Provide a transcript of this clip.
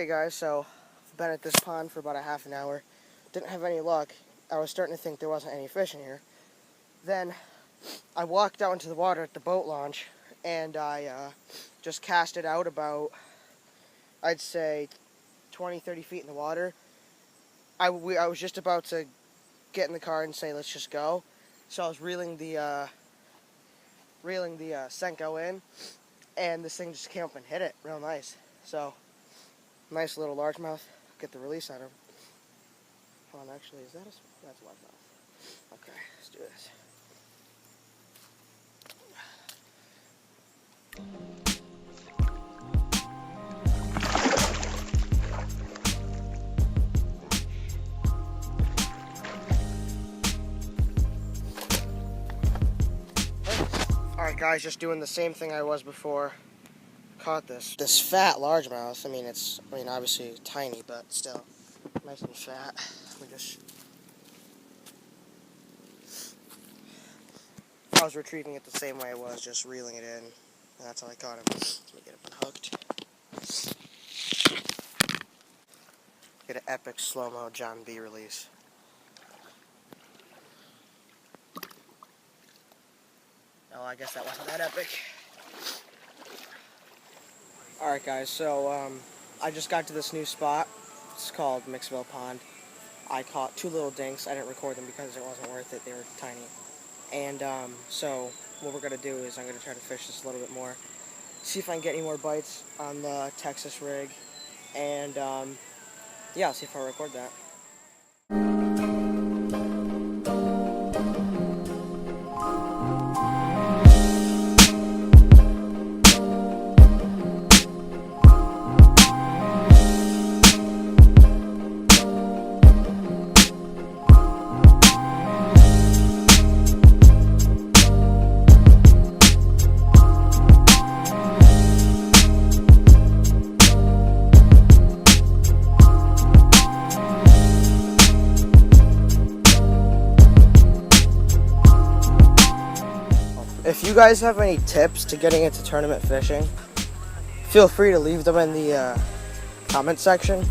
Okay guys, so been at this pond for about a half an hour. Didn't have any luck. I was starting to think there wasn't any fish in here. Then I walked out into the water at the boat launch and I just cast it out about, I'd say 20-30 feet in the water. I was just about to get in the car and say let's just go. So I was reeling the Senko in, and this thing just came up and hit it real nice. So nice little largemouth. Get the release on him. Hold on, actually, is that that's a largemouth. Okay, let's do this. Alright guys, just doing the same thing I was before. Caught this fat largemouth. I mean obviously tiny, but still nice and fat. I was retrieving it the same way I was, just reeling it in, and that's how I caught him. Let me get him unhooked. Get an epic slow-mo John B release. Oh, I guess that wasn't that epic. Alright guys, so I just got to this new spot. It's called Mixville Pond. I caught 2 little dinks. I didn't record them because it wasn't worth it. They were tiny. And so what we're going to do is I'm going to try to fish this a little bit more. See if I can get any more bites on the Texas rig. And yeah, I'll see if I record that. If you guys have any tips to getting into tournament fishing, feel free to leave them in the comment section.